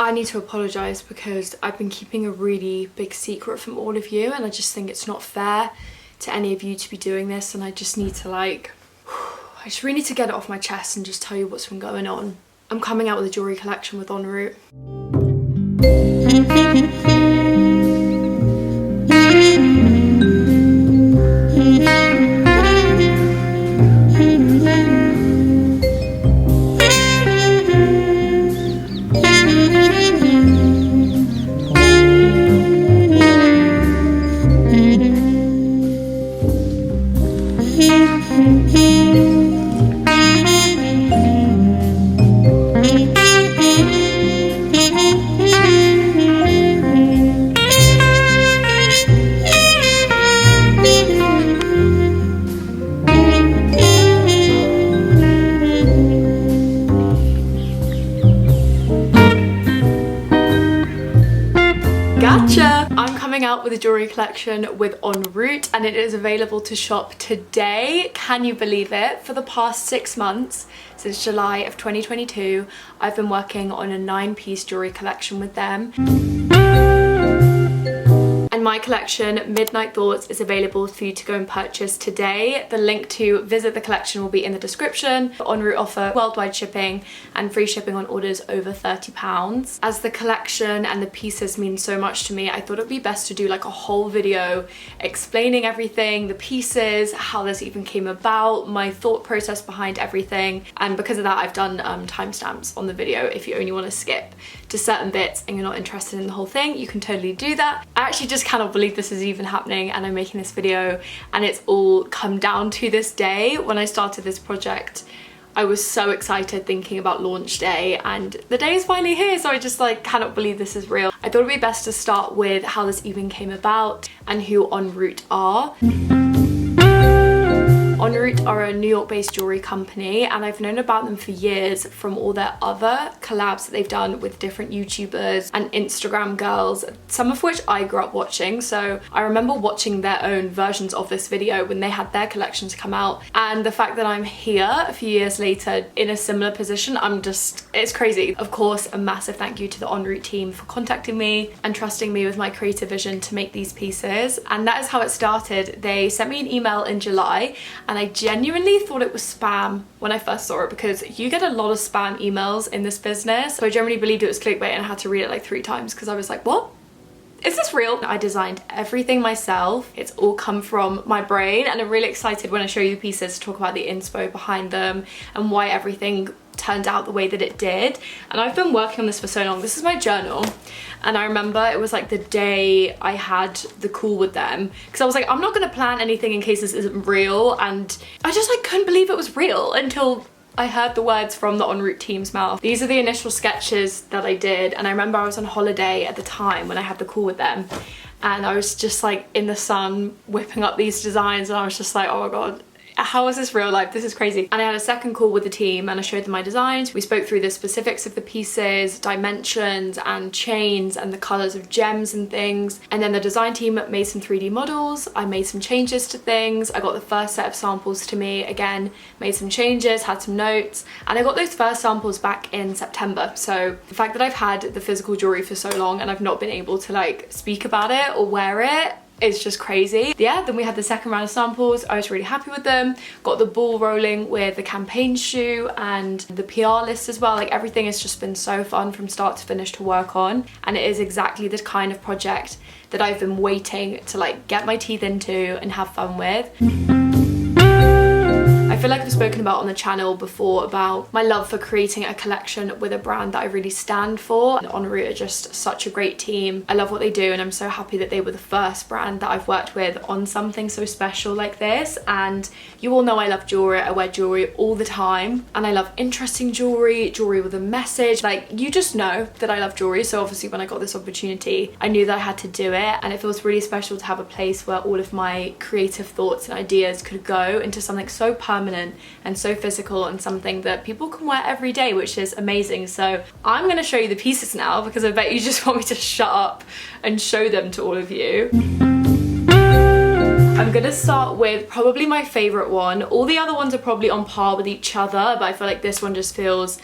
I need to apologise because I've been keeping a really big secret from all of you, and I just think it's not fair to any of you to be doing this, and I just need to I just really need to get it off my chest and just tell you what's been going on. I'm coming out with a jewellery collection with Enroute. Gotcha! I'm coming out with a jewellery collection with Enroute, and it is available to shop today. Can you believe it? For the past 6 months, since July of 2022, I've been working on a 9-piece jewellery collection with them. And my collection, Midnight Thoughts, is available for you to go and purchase today. The link to visit the collection will be in the description. Enroute offer worldwide shipping and free shipping on orders over £30. As the collection and the pieces mean so much to me, I thought it would be best to do like a whole video explaining everything, the pieces, how this even came about, my thought process behind everything. And because of that, I've done timestamps on the video if you only want to skip to certain bits and you're not interested in the whole thing, you can totally do that. I actually just cannot believe this is even happening and I'm making this video, and it's all come down to this day. When I started this project, I was so excited thinking about launch day, and the day is finally here, so I just cannot believe this is real. I thought it'd be best to start with how this even came about and who Enroute are. Enroute are a New York based jewellery company, and I've known about them for years from all their other collabs that they've done with different YouTubers and Instagram girls, some of which I grew up watching. So I remember watching their own versions of this video when they had their collections come out, and the fact that I'm here a few years later in a similar position, it's crazy. Of course, a massive thank you to the Enroute team for contacting me and trusting me with my creative vision to make these pieces. And that is how it started. They sent me an email in July, and I genuinely thought it was spam when I first saw it, because you get a lot of spam emails in this business. So I generally believed it was clickbait and I had to read it like 3 times because I was like, what? Is this real? I designed everything myself. It's all come from my brain, and I'm really excited when I show you the pieces to talk about the inspo behind them and why everything turned out the way that it did. And I've been working on this for so long. This is my journal, and I remember it was like the day I had the call with them, because I was like, I'm not gonna plan anything in case this isn't real, and I just couldn't believe it was real until I heard the words from the Enroute team's mouth. These are the initial sketches that I did, and I remember I was on holiday at the time when I had the call with them, and I was just in the sun whipping up these designs, and I was just like, oh my god, how is this real life? This is crazy. And I had a second call with the team and I showed them my designs. We spoke through the specifics of the pieces, dimensions and chains and the colors of gems and things. And then the design team made some 3D models. I made some changes to things. I got the first set of samples to me, again, made some changes, had some notes, and I got those first samples back in September. So the fact that I've had the physical jewelry for so long and I've not been able to speak about it or wear it, it's just crazy. Yeah, then we had the second round of samples. I was really happy with them. Got the ball rolling with the campaign shoot and the PR list as well. Everything has just been so fun from start to finish to work on. And it is exactly the kind of project that I've been waiting to get my teeth into and have fun with. I feel like I've spoken about on the channel before about my love for creating a collection with a brand that I really stand for. And Enroute are just such a great team. I love what they do, and I'm so happy that they were the first brand that I've worked with on something so special like this. And you all know I love jewelry. I wear jewelry all the time, and I love interesting jewelry with a message. You just know that I love jewelry, so obviously when I got this opportunity, I knew that I had to do it. And it feels really special to have a place where all of my creative thoughts and ideas could go into something so permanent and so physical, and something that people can wear every day, which is amazing. So I'm going to show you the pieces now, because I bet you just want me to shut up and show them to all of you. I'm gonna start with probably my favorite one. All the other ones are probably on par with each other, but I feel like this one just feels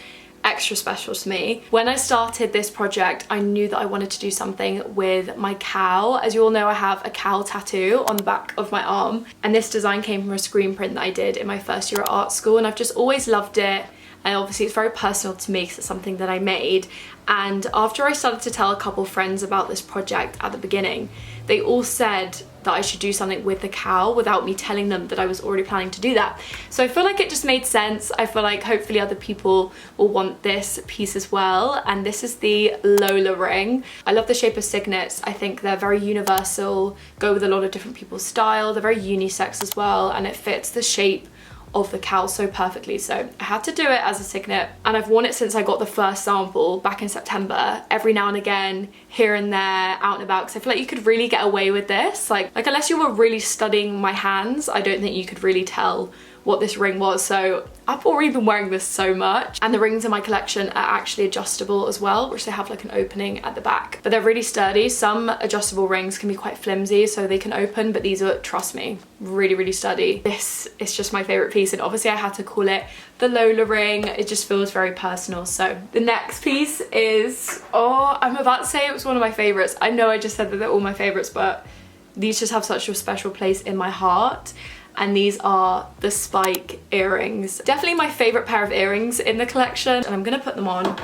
extra special to me. When I started this project, I knew that I wanted to do something with my cow. As you all know, I have a cow tattoo on the back of my arm, and this design came from a screen print that I did in my first year at art school, and I've just always loved it. And obviously it's very personal to me because it's something that I made. And after I started to tell a couple friends about this project at the beginning, they all said that I should do something with the cow without me telling them that I was already planning to do that. So I feel like it just made sense. I feel like hopefully other people will want this piece as well. And this is the Lola Ring. I love the shape of signets. I think they're very universal, go with a lot of different people's style. They're very unisex as well, and it fits the shape of the cow so perfectly, so I had to do it as a signet, and I've worn it since I got the first sample back in September, every now and again, here and there, out and about, because I feel like you could really get away with this. Like unless you were really studying my hands, I don't think you could really tell what this ring was. So I've already been wearing this so much, and the rings in my collection are actually adjustable as well, which they have like an opening at the back, but they're really sturdy. Some adjustable rings can be quite flimsy, so they can open, but these are, trust me, really sturdy. This is just my favorite piece, and obviously I had to call it the Lola Ring. It just feels very personal. So the next piece is, oh, I'm about to say it was one of my favorites. I know I just said that they're all my favorites, but these just have such a special place in my heart. And these are the spike earrings. Definitely my favorite pair of earrings in the collection, and I'm gonna put them on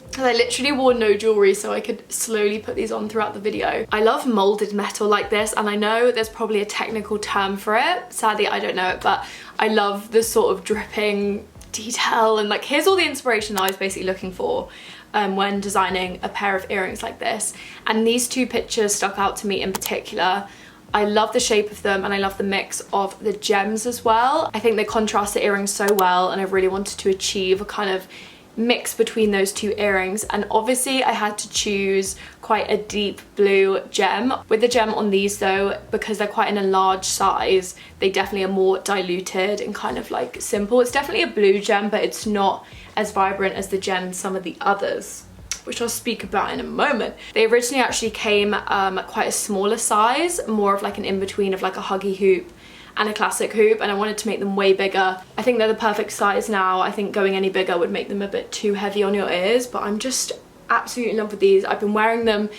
because I literally wore no jewelry, so I could slowly put these on throughout the video. I love molded metal like this, and I know there's probably a technical term for it. Sadly, I don't know it, but I love the sort of dripping detail, and like here's all the inspiration that I was basically looking for when designing a pair of earrings like this. And these two pictures stuck out to me in particular. I love the shape of them, and I love the mix of the gems as well. I think they contrast the earrings so well, and I really wanted to achieve a kind of mix between those two earrings. And obviously I had to choose quite a deep blue gem. With the gem on these though, because they're quite in a large size, they definitely are more diluted and kind of like simple. It's definitely a blue gem, but it's not as vibrant as the gem in some of the others, which I'll speak about in a moment. They originally actually came at quite a smaller size, more of like an in-between of like a huggy hoop and a classic hoop, and I wanted to make them way bigger. I think they're the perfect size now. I think going any bigger would make them a bit too heavy on your ears, but I'm just absolutely in love with these. I've been wearing them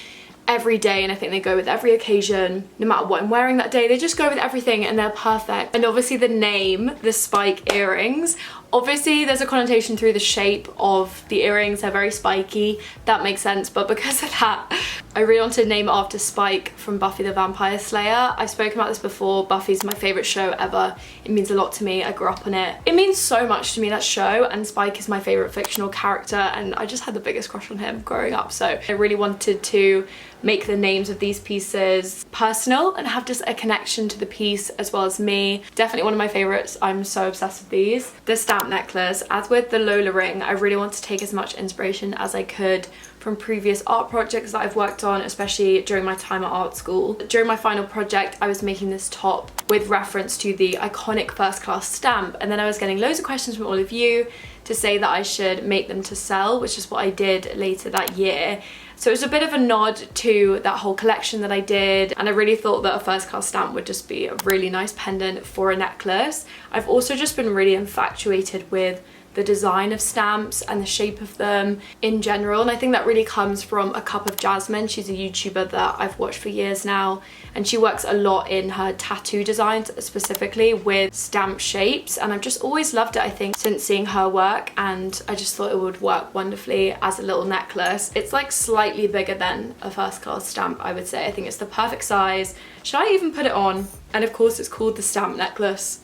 every day, and I think they go with every occasion. No matter what I'm wearing that day, they just go with everything, and they're perfect. And obviously the name, the spike earrings, obviously there's a connotation through the shape of the earrings. They're very spiky, that makes sense, but because of that I really wanted to name it after Spike from Buffy the Vampire Slayer. I've spoken about this before. Buffy's my favorite show ever. It means a lot to me. I grew up on it. It means so much to me, that show, and Spike is my favorite fictional character, and I just had the biggest crush on him growing up. So I really wanted to make the names of these pieces personal and have just a connection to the piece as well as me. Definitely one of my favorites. I'm so obsessed with these. The stamp necklace, as with the Lola Ring, I really want to take as much inspiration as I could from previous art projects that I've worked on, especially during my time at art school. During my final project, I was making this top with reference to the iconic first class stamp, and then I was getting loads of questions from all of you to say that I should make them to sell, which is what I did later that year. So it was a bit of a nod to that whole collection that I did, and I really thought that a first class stamp would just be a really nice pendant for a necklace. I've also just been really infatuated with the design of stamps and the shape of them in general, and I think that really comes from A Cup of Jasmine. She's a YouTuber that I've watched for years now, and she works a lot in her tattoo designs, specifically with stamp shapes, and I've just always loved it, I think, since seeing her work, and I just thought it would work wonderfully as a little necklace. It's like slightly bigger than a first class stamp, I would say. I think it's the perfect size. Should I even put it on? And of course it's called the stamp necklace,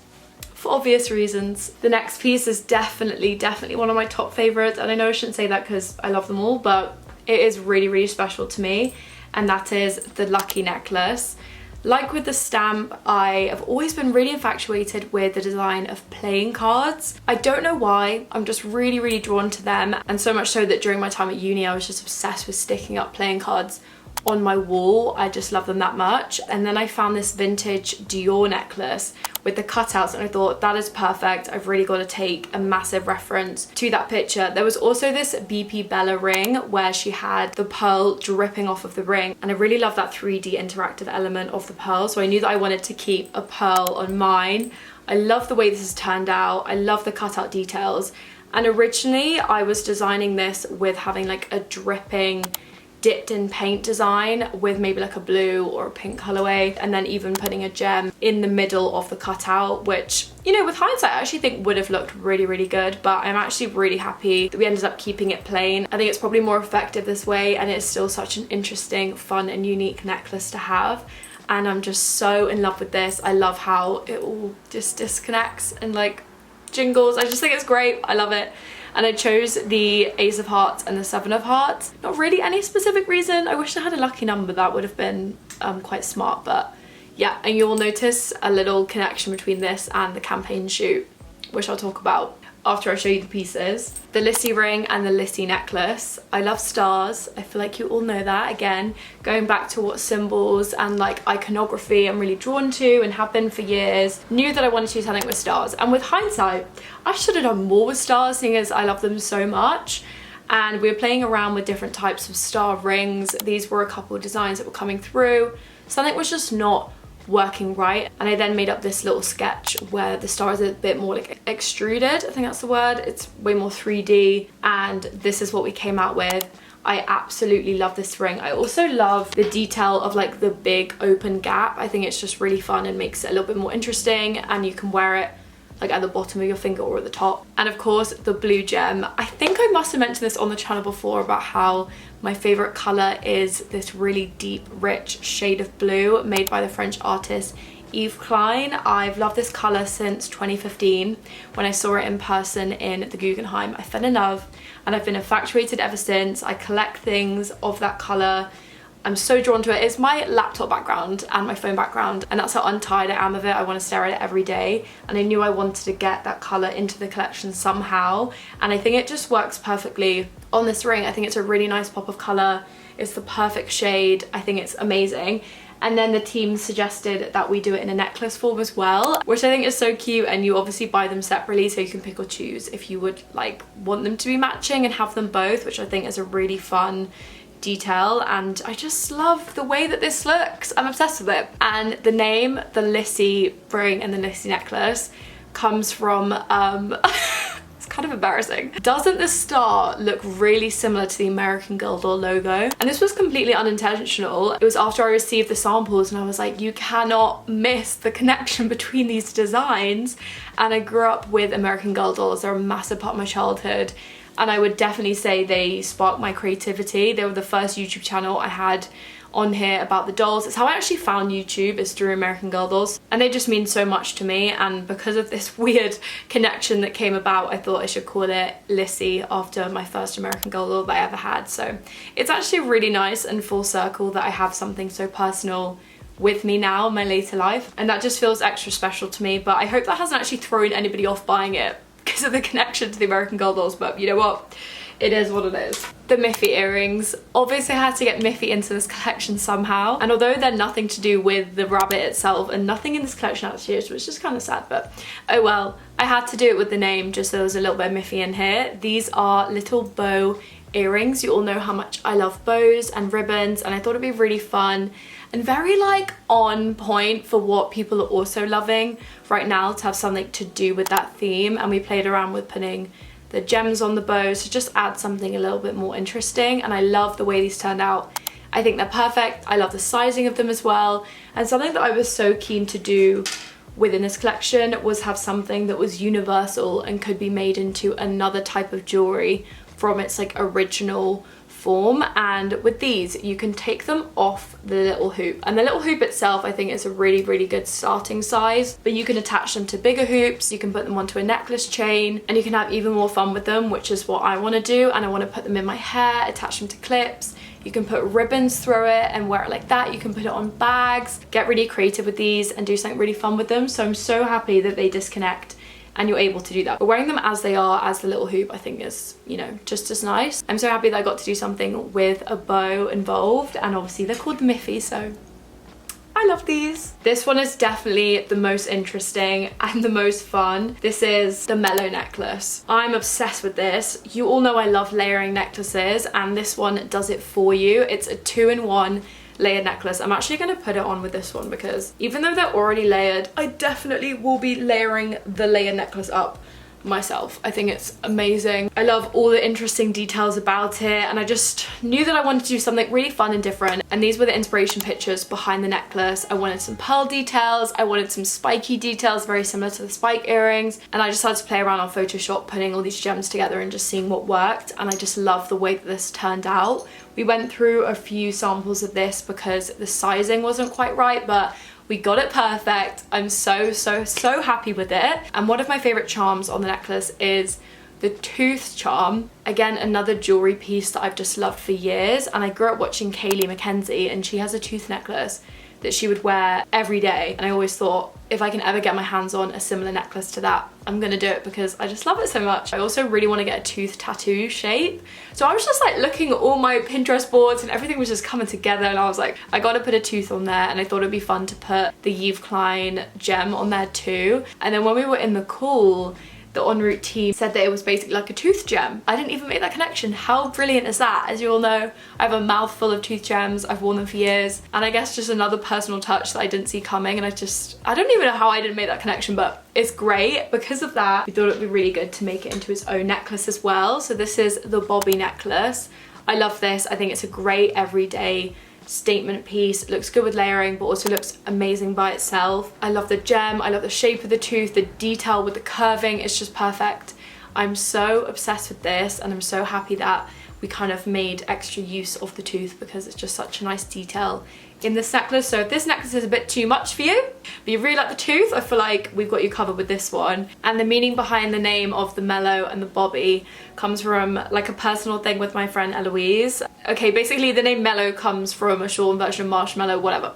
for obvious reasons. The next piece is definitely one of my top favorites, and I know I shouldn't say that because I love them all, but it is really special to me, and that is the Lucky necklace. Like with the stamp, I have always been really infatuated with the design of playing cards. I don't know why, I'm just really drawn to them, and so much so that during my time at uni I was just obsessed with sticking up playing cards on my wall. I just love them that much. And then I found this vintage Dior necklace with the cutouts, and I thought that is perfect. I've really got to take a massive reference to that picture. There was also this BP Bella ring where she had the pearl dripping off of the ring, and I really love that 3D interactive element of the pearl, so I knew that I wanted to keep a pearl on mine. I love the way this has turned out. I love the cutout details, And originally I was designing this with having like a dripping dipped in paint design with maybe like a blue or a pink colorway, and then even putting a gem in the middle of the cutout, which, you know, with hindsight I actually think would have looked really, really good, but I'm actually really happy that we ended up keeping it plain. I think it's probably more effective this way, and it's still such an interesting, fun and unique necklace to have. And I'm just so in love with this. I love how it all just disconnects and like jingles. I just think it's great. I love it. And I chose the Ace of Hearts and the Seven of Hearts. Not really any specific reason. I wish I had a lucky number. That would have been quite smart, but yeah. And you'll notice a little connection between this and the campaign shoot, which I'll talk about after I show you the pieces. The Lissie ring and the Lissie necklace. I love stars. I feel like you all know that. Again, going back to what symbols and like iconography I'm really drawn to and have been for years. Knew that I wanted to do something with stars, and with hindsight I should have done more with stars, seeing as I love them so much. And we were playing around with different types of star rings. These were a couple of designs that were coming through. Something was just not working right, and I then made up this little sketch where the stars are a bit more like extruded, I think that's the word. It's way more 3D, and this is what we came out with. I absolutely love this ring. I also love the detail of like the big open gap. I think it's just really fun and makes it a little bit more interesting, and you can wear it like at the bottom of your finger or at the top. And of course the blue gem. I think I must have mentioned this on the channel before about how my favorite color is this really deep, rich shade of blue made by the French artist Yves Klein. I've loved this color since 2015 when I saw it in person in the Guggenheim. I fell in love and I've been infatuated ever since. I collect things of that color. I'm so drawn to it. It's my laptop background and my phone background, and that's how untied I am of it. I want to stare at it every day, and I knew I wanted to get that colour into the collection somehow, and I think it just works perfectly on this ring. I think it's a really nice pop of colour. It's the perfect shade. I think it's amazing. And then the team suggested that we do it in a necklace form as well, which I think is so cute, and you obviously buy them separately so you can pick or choose if you would like want them to be matching and have them both, which I think is a really fun detail. And I just love the way that this looks. I'm obsessed with it. And the name, the Lissie ring and the Lissie necklace, comes from it's kind of embarrassing. Doesn't the star look really similar to the American Girl doll logo? And this was completely unintentional. It was after I received the samples and I was like, you cannot miss the connection between these designs. And I grew up with American Girl dolls. They're a massive part of my childhood, and I would definitely say they sparked my creativity. They were the first YouTube channel I had on here about the dolls. It's how I actually found YouTube, is through American Girl dolls, and they just mean so much to me. And because of this weird connection that came about, I thought I should call it Lissie after my first American Girl doll that I ever had. So it's actually really nice and full circle that I have something so personal with me now in my later life, and that just feels extra special to me. But I hope that hasn't actually thrown anybody off buying it because of the connection to the American Girl dolls, but you know what? It is what it is. The Miffy earrings. Obviously I had to get Miffy into this collection somehow, and although they're nothing to do with the rabbit itself and nothing in this collection actually is, which is kind of sad, but oh well. I had to do it with the name just so there was a little bit of Miffy in here. These are little bow earrings. You all know how much I love bows and ribbons, and I thought it'd be really fun and very like on point for what people are also loving right now, to have something to do with that theme. And we played around with putting the gems on the bows to just add something a little bit more interesting, and I love the way these turned out. I think they're perfect. I love the sizing of them as well. And something that I was so keen to do within this collection was have something that was universal and could be made into another type of jewelry from its like original form. And with these you can take them off the little hoop, and the little hoop itself I think is a really good starting size, but you can attach them to bigger hoops, you can put them onto a necklace chain, and you can have even more fun with them, which is what I want to do. And I want to put them in my hair, attach them to clips. You can put ribbons through it and wear it like that. You can put it on bags. Get really creative with these and do something really fun with them. So I'm so happy that they disconnect and you're able to do that. But wearing them as they are, as the little hoop, I think is, you know, just as nice. I'm so happy that I got to do something with a bow involved, and obviously they're called Miffy, so I love these. This one is definitely the most interesting and the most fun. This is the Mellow Necklace. I'm obsessed with this. You all know I love layering necklaces, and this one does it for you. It's a 2-in-1 layered necklace. I'm actually going to put it on with this one because even though they're already layered, I definitely will be layering the layered necklace up myself. I think it's amazing. I love all the interesting details about it, and I just knew that I wanted to do something really fun and different, and these were the inspiration pictures behind the necklace. I wanted some pearl details, I wanted some spiky details very similar to the spike earrings, and I just had to play around on Photoshop putting all these gems together and just seeing what worked, and I just love the way that this turned out. We went through a few samples of this because the sizing wasn't quite right, but we got it perfect. I'm so happy with it. And one of my favorite charms on the necklace is the tooth charm. Again, another jewelry piece that I've just loved for years, and I grew up watching Kaylee Mackenzie, and she has a tooth necklace that she would wear every day, and I always thought if I can ever get my hands on a similar necklace to that, I'm gonna do it because I just love it so much. I also really want to get a tooth tattoo shape, so I was just like looking at all my Pinterest boards and everything was just coming together, and I was like, I gotta put a tooth on there, and I thought it'd be fun to put the Yves Klein gem on there too. And then when we were in the call, the Enroute team said that it was basically like a tooth gem. I didn't even make that connection. How brilliant is that? As you all know, I have a mouthful of tooth gems. I've worn them for years, and I guess just another personal touch that I didn't see coming, and I don't even know how I didn't make that connection, but it's great. Because of that, we thought it would be really good to make it into its own necklace as well. So this is the Bobby necklace. I love this. I think it's a great everyday statement piece. It looks good with layering, but also looks amazing by itself. I love the gem, I love the shape of the tooth, the detail with the curving, it's just perfect. I'm so obsessed with this, and I'm so happy that we kind of made extra use of the tooth because it's just such a nice detail in this necklace. So if this necklace is a bit too much for you, but you really like the tooth, I feel like we've got you covered with this one. And the meaning behind the name of the Mellow and the Bobby comes from like a personal thing with my friend Eloise. Okay, basically the name Mellow comes from a shortened version of marshmallow, whatever.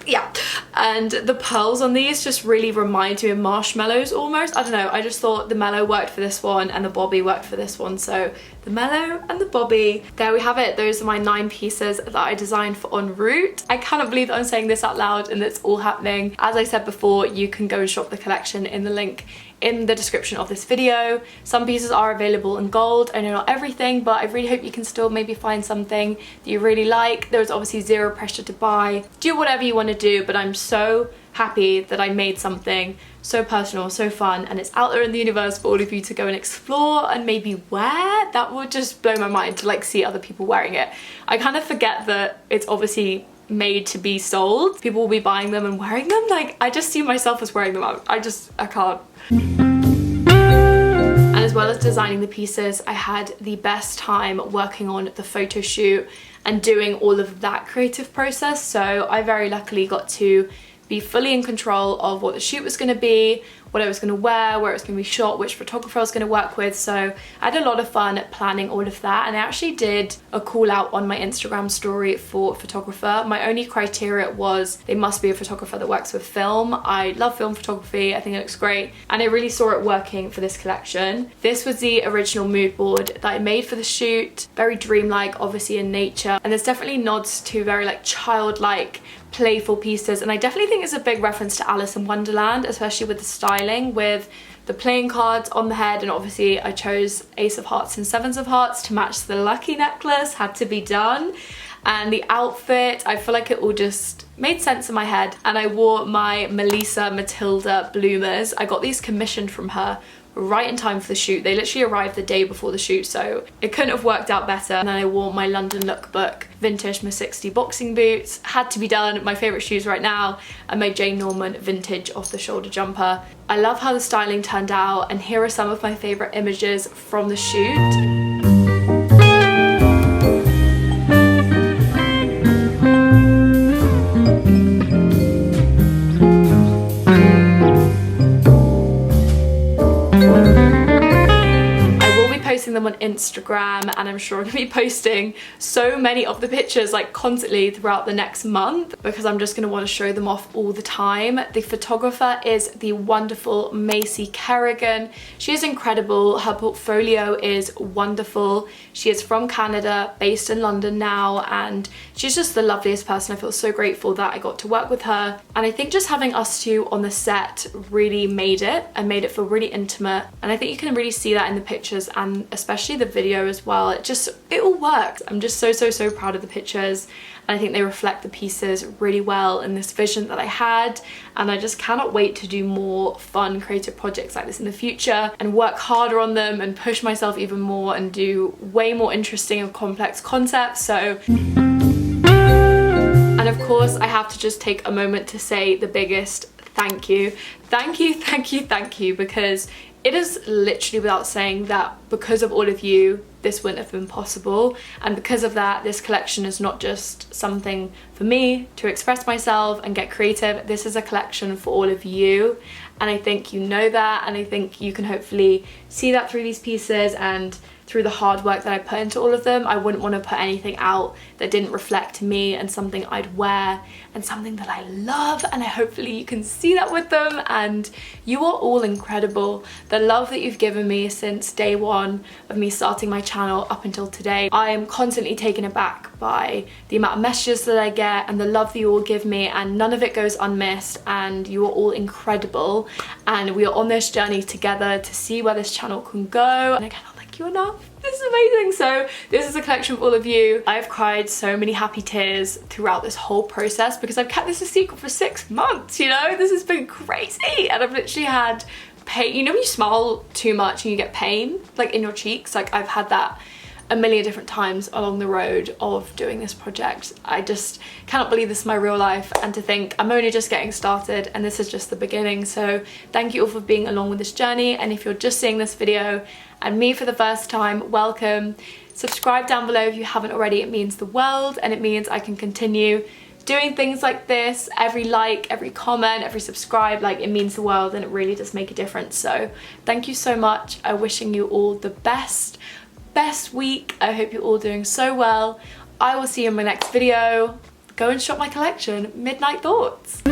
Yeah, and the pearls on these just really remind me of marshmallows almost. I don't know, I just thought the Mellow worked for this one and the Bobby worked for this one, so the Mellow and the Bobby. There we have it. Those are my 9 pieces that I designed for Enroute. I cannot believe that I'm saying this out loud and it's all happening. As I said before, you can go and shop the collection in the link in the description of this video. Some pieces are available in gold. I know not everything, but I really hope you can still maybe find something that you really like. There's obviously zero pressure to buy. Do whatever you want to do, but I'm so happy that I made something so personal, so fun, and it's out there in the universe for all of you to go and explore and maybe wear. That would just blow my mind to like see other people wearing it. I kind of forget that it's obviously made to be sold. People will be buying them and wearing them. Like, I just see myself as wearing them out. I can't. And as well as designing the pieces, I had the best time working on the photo shoot and doing all of that creative process. So I very luckily got to be fully in control of what the shoot was going to be, what I was going to wear, where it was going to be shot, which photographer I was going to work with. So I had a lot of fun planning all of that, and I actually did a call out on my Instagram story for photographer. My only criteria was they must be a photographer that works with film. I love film photography, I think it looks great, and I really saw it working for this collection. This was the original mood board that I made for the shoot, very dreamlike, obviously in nature, and there's definitely nods to very like childlike, playful pieces, and I definitely think it's a big reference to Alice in Wonderland, especially with the styling, with the playing cards on the head, and obviously I chose Ace of Hearts and Sevens of Hearts to match the lucky necklace, had to be done. And the outfit, I feel like it all just made sense in my head, and I wore my Melissa Matilda bloomers. I got these commissioned from her right in time for the shoot. They literally arrived the day before the shoot, so it couldn't have worked out better. And then I wore my London Lookbook vintage Miss 60 boxing boots, had to be done, my favourite shoes right now, and my Jane Norman vintage off the shoulder jumper. I love how the styling turned out, and here are some of my favourite images from the shoot. Them on Instagram, and I'm sure I'm gonna be posting so many of the pictures like constantly throughout the next month because I'm just gonna want to show them off all the time. The photographer is the wonderful Macy Kerrigan. She is incredible. Her portfolio is wonderful. She is from Canada, based in London now, and she's just the loveliest person. I feel so grateful that I got to work with her, and I think just having us two on the set really made it and made it feel really intimate, and I think you can really see that in the pictures and especially the video as well. It all works. I'm just so proud of the pictures, and I think they reflect the pieces really well in this vision that I had, and I just cannot wait to do more fun creative projects like this in the future and work harder on them and push myself even more and do way more interesting and complex concepts. So, and of course I have to just take a moment to say the biggest thank you, because it is literally without saying that because of all of you, this wouldn't have been possible. And because of that, this collection is not just something for me to express myself and get creative. This is a collection for all of you. And I think you know that, and I think you can hopefully see that through these pieces and through the hard work that I put into all of them. I wouldn't want to put anything out that didn't reflect me and something I'd wear and something that I love, and hopefully you can see that with them. And you are all incredible. The love that you've given me since day one of me starting my channel up until today, I am constantly taken aback by the amount of messages that I get and the love that you all give me, and none of it goes unmissed, and you are all incredible, and we are on this journey together to see where this channel can go. And I cannot thank you enough. This is amazing. So this is a collection for all of you. I've cried so many happy tears throughout this whole process because I've kept this a secret for 6 months, you know? This has been crazy, and I've literally had pain. You know when you smile too much and you get pain like in your cheeks? Like, I've had that a million different times along the road of doing this project. I just cannot believe this is my real life, and to think I'm only just getting started and this is just the beginning. So thank you all for being along with this journey, and if you're just seeing this video and me for the first time, welcome. Subscribe down below if you haven't already. It means the world, and it means I can continue doing things like this. Every like, every comment, every subscribe, like, it means the world, and it really does make a difference. So thank you so much. I'm wishing you all the best week. I hope you're all doing so well. I will see you in my next video. Go and shop my collection, Midnight Thoughts.